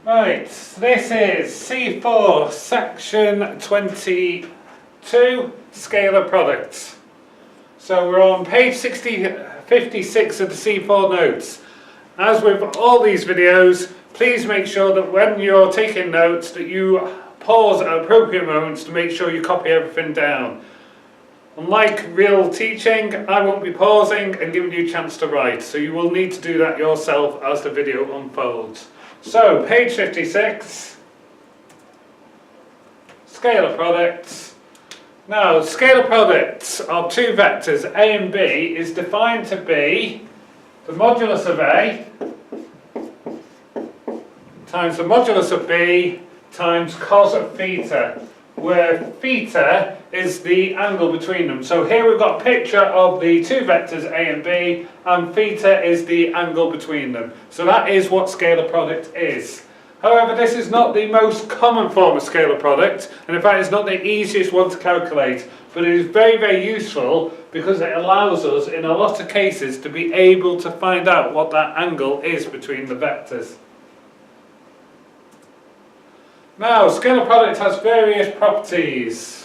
Right, this is C4 section 22, Scalar Product. So we're on page 56 of the C4 notes. As with all these videos, please make sure that when you're taking notes that you pause at appropriate moments to make sure you copy everything down. Unlike real teaching, I won't be pausing and giving you a chance to write, so you will need to do that yourself as the video unfolds. So, page 56, scalar products. Now, scalar products of two vectors A and B is defined to be the modulus of A times the modulus of B times cos of theta, where theta is the angle between them. So here we've got a picture of the two vectors A and B, and theta is the angle between them. So that is what scalar product is. However, this is not the most common form of scalar product, and in fact it's not the easiest one to calculate, but it is very, very useful because it allows us in a lot of cases to be able to find out what that angle is between the vectors. Now, scalar product has various properties.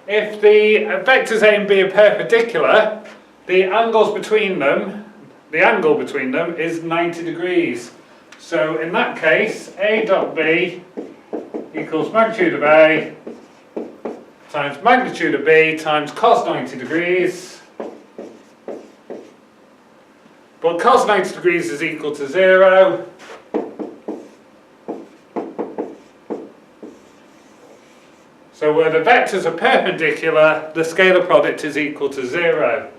If the vectors A and B are perpendicular, the angle between them is 90 degrees. So in that case, A dot B equals magnitude of A times magnitude of B times cos 90 degrees. But cos 90 degrees is equal to 0. So where the vectors are perpendicular, the scalar product is equal to 0.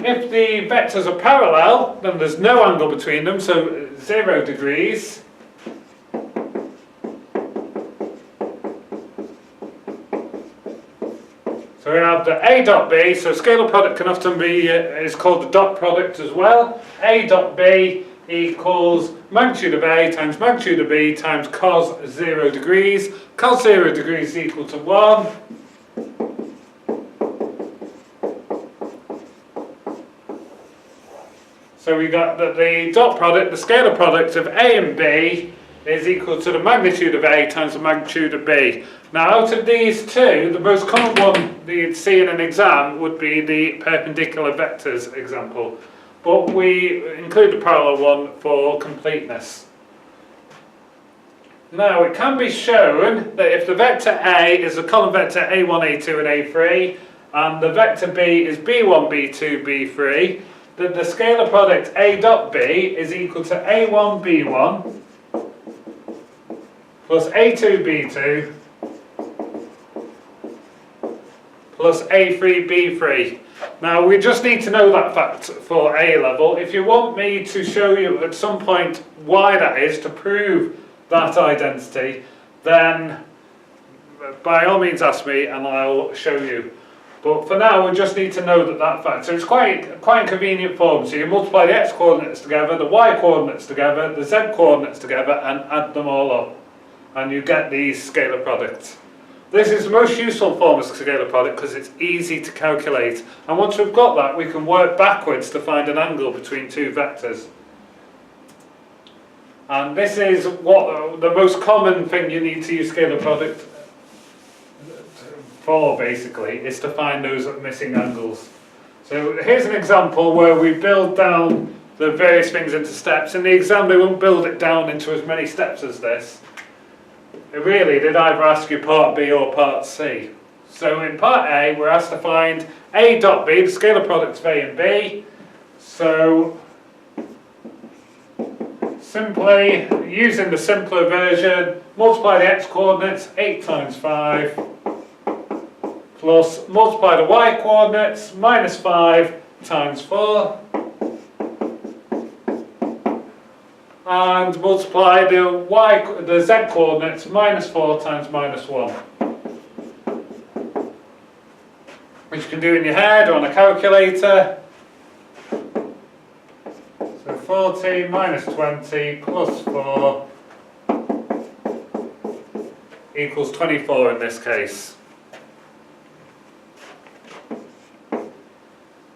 If the vectors are parallel, then there's no angle between them, so 0 degrees. So we have the A dot B, so scalar product can often be, is called the dot product as well. A dot B equals magnitude of A times magnitude of B times cos 0 degrees. Cos 0 degrees is equal to 1. So we got that the dot product, the scalar product of A and B is equal to the magnitude of A times the magnitude of B. Now out of these two, the most common one that you'd see in an exam would be the perpendicular vectors example. But we include the parallel one for completeness. Now it can be shown that if the vector A is the column vector A1, A2 and A3, and the vector B is B1, B2, B3, that the scalar product A dot B is equal to A1, B1 plus A2, B2 plus A3, B3. Now we just need to know that fact for A level. If you want me to show you at some point why that is, to prove that identity, then by all means ask me and I'll show you. But for now we just need to know that fact. So it's quite a convenient form. So you multiply the x coordinates together, the y coordinates together, the z coordinates together and add them all up. And you get these scalar products. This is the most useful form of scalar product because it's easy to calculate. And once we've got that, we can work backwards to find an angle between two vectors. And this is what the most common thing you need to use scalar product for, basically, is to find those missing angles. So here's an example where we build down the various things into steps. In the exam, they won't build it down into as many steps as this. Really, they'd either ask you part B or part C. So in part A, we're asked to find A dot B, the scalar products of A and B. So simply, using the simpler version, multiply the x coordinates, 8 times 5, plus multiply the y coordinates, minus 5 times 4. And multiply the z coordinates, minus 4 times minus 1. Which you can do in your head or on a calculator. So 40 minus 20 plus 4 equals 24 in this case.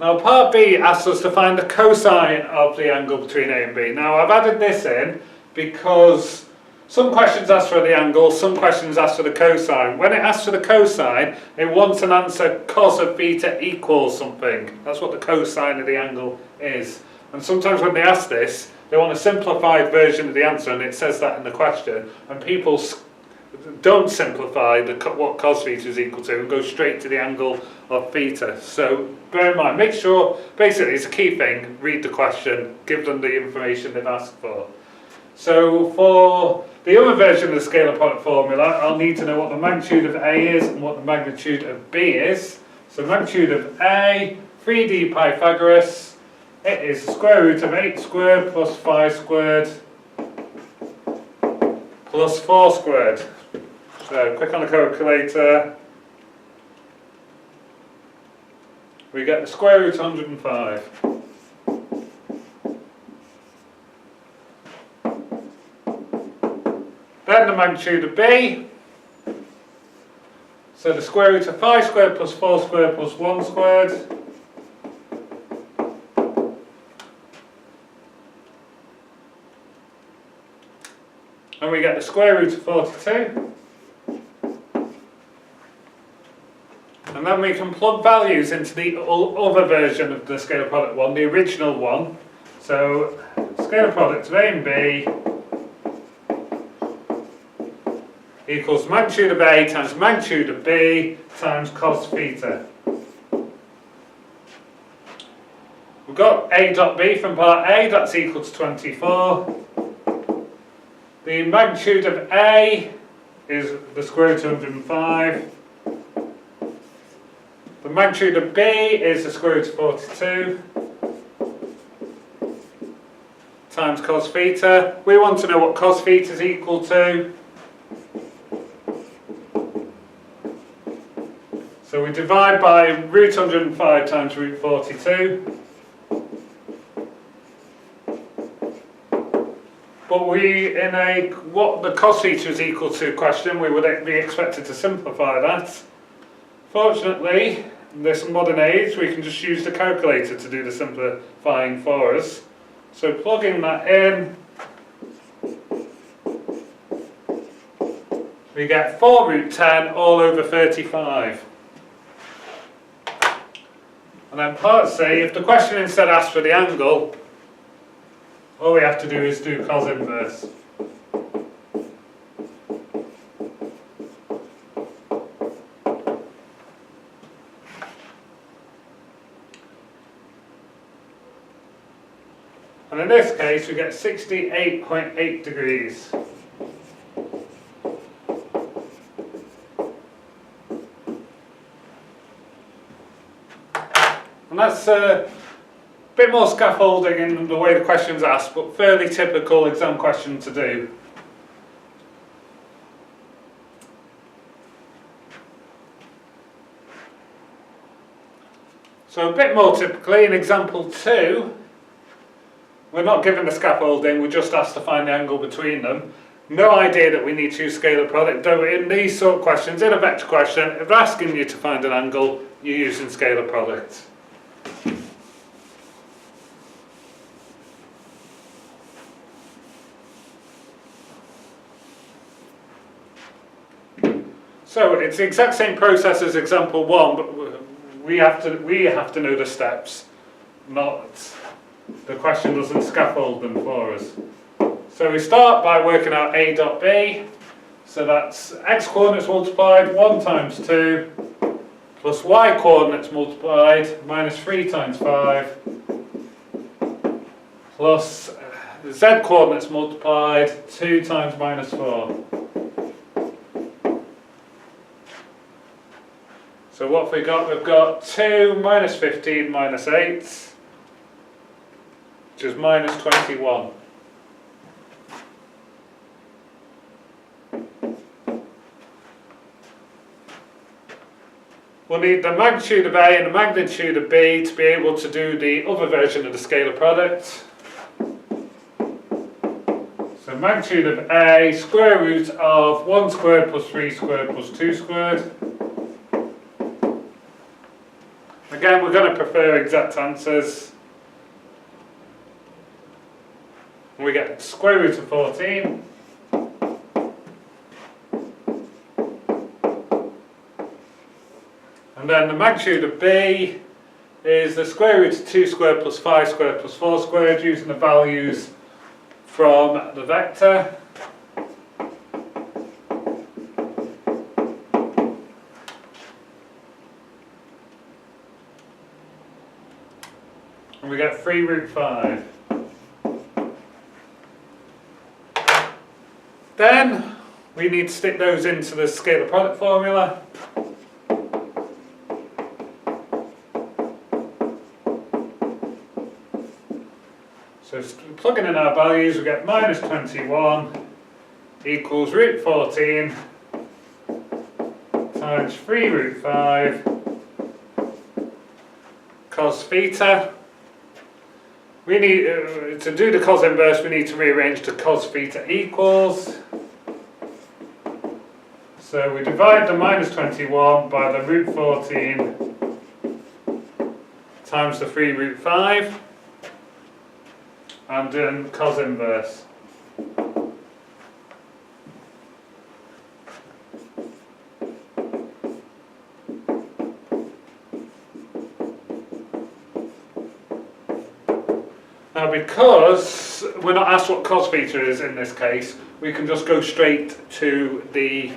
Now part B asks us to find the cosine of the angle between A and B. Now I've added this in because some questions ask for the angle, some questions ask for the cosine. When it asks for the cosine, it wants an answer cos of theta equals something. That's what the cosine of the angle is. And sometimes when they ask this, they want a simplified version of the answer, and it says that in the question. And people don't simplify what cos theta is equal to and go straight to the angle of theta. So bear in mind, make sure, basically it's a key thing, read the question, give them the information they've asked for. So for the other version of the scalar product formula, I'll need to know what the magnitude of A is and what the magnitude of B is. So magnitude of A, 3D Pythagoras, it is square root of 8 squared plus 5 squared plus 4 squared. So click on the calculator. We get the square root of 105. Then the magnitude of B. So the square root of 5 squared plus 4 squared plus 1 squared. And we get the square root of 42. And then we can plug values into the other version of the scalar product one, the original one. So scalar product of A and B equals magnitude of A times magnitude of B times cos theta. We've got A dot B from part A, that's equal to 24. The magnitude of A is the square root of 105. The magnitude of B is the square root of 42 times cos theta. We want to know what cos theta is equal to. So we divide by root 105 times root 42. But in a what the cos theta is equal to question, we would be expected to simplify that. Fortunately, in this modern age, we can just use the calculator to do the simplifying for us. So plugging that in, we get 4 root 10 all over 35. And then part C, if the question instead asks for the angle, all we have to do is do cos inverse. And in this case, we get 68.8 degrees. And that's a bit more scaffolding in the way the question's asked, but fairly typical exam question to do. So a bit more typically, in example 2, we're not given the scaffolding, we're just asked to find the angle between them. No idea that we need to use scalar product, though in these sort of questions, in a vector question, if they're asking you to find an angle, you're using scalar product. So it's the exact same process as example 1, but we have to know the steps, not the question doesn't scaffold them for us. So we start by working out A dot B. So that's x coordinates multiplied 1 times 2 plus y coordinates multiplied minus 3 times 5 plus z coordinates multiplied 2 times minus 4. So what have we got? We've got 2 minus 15 minus 8, which is minus 21. We'll need the magnitude of A and the magnitude of B to be able to do the other version of the scalar product. So magnitude of A, square root of 1 squared plus 3 squared plus 2 squared. Again, we're going to prefer exact answers. We get square root of 14. And then the magnitude of b is the square root of 2 squared plus 5 squared plus 4 squared, using the values from the vector. And we get 3 root 5. Then we need to stick those into the scalar product formula. So plugging in our values, we get minus 21 equals root 14 times 3 root 5 cos theta. We need to do the cos inverse, we need to rearrange to cos theta equals. So we divide the minus 21 by the root 14 times the 3 root 5 and then cos inverse. Now, because we're not asked what cos theta is in this case, we can just go straight to the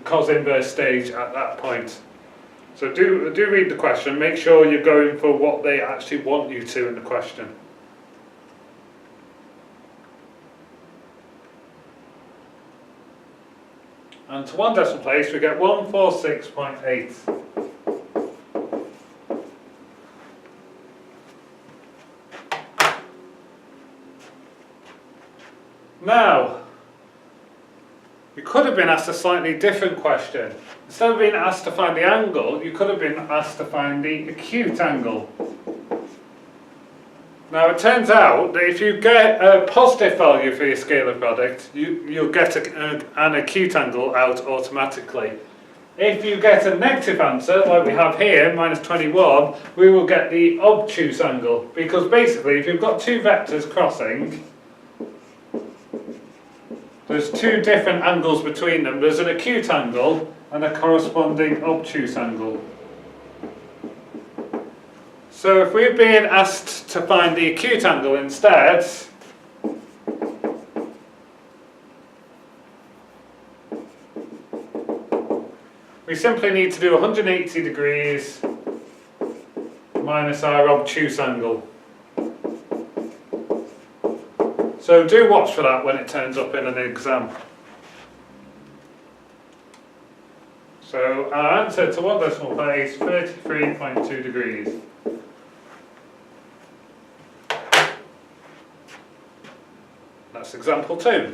cos inverse stage at that point. So do read the question, make sure you're going for what they actually want you to in the question. And to one decimal place we get 146.8. Now, you could have been asked a slightly different question. Instead of being asked to find the angle, you could have been asked to find the acute angle. Now, it turns out that if you get a positive value for your scalar product, you'll get an acute angle out automatically. If you get a negative answer, like we have here, minus 21, we will get the obtuse angle. Because basically, if you've got two vectors crossing, there's two different angles between them. There's an acute angle and a corresponding obtuse angle. So if we're being asked to find the acute angle instead, we simply need to do 180 degrees minus our obtuse angle. So do watch for that when it turns up in an exam. So our answer to one decimal place is 33.2 degrees. That's example 2.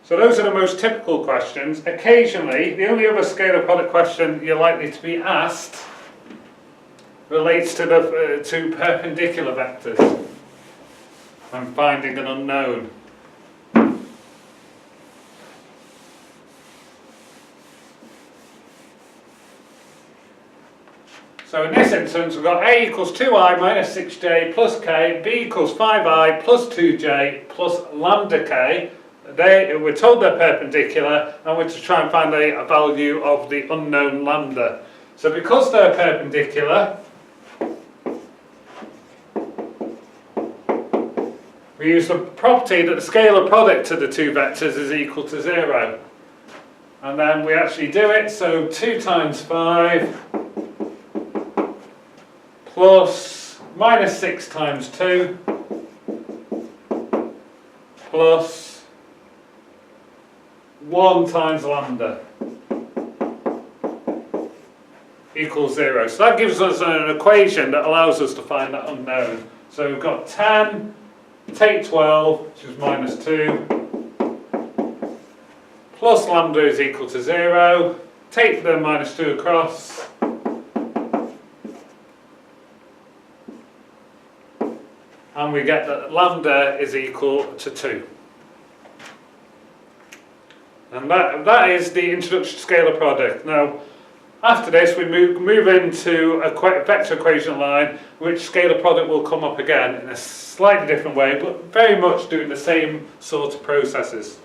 So those are the most typical questions. Occasionally, the only other scalar product question you're likely to be asked relates to to perpendicular vectors and finding an unknown. So in this instance, we've got a equals 2i minus 6j plus k, b equals 5i plus 2j plus lambda k. We're told they're perpendicular, and we're to try and find a value of the unknown lambda. So because they're perpendicular, we use the property that the scalar product of the two vectors is equal to 0. And then we actually do it, so 2 times 5 plus minus 6 times 2 plus 1 times lambda equals 0. So that gives us an equation that allows us to find that unknown. So we've got 10, take 12, which is minus 2, plus lambda is equal to 0, take the minus 2 across, and we get that lambda is equal to 2. And that is the introduction to scalar product. Now, After this, we move into a vector equation line, which scalar product will come up again in a slightly different way, but very much doing the same sort of processes.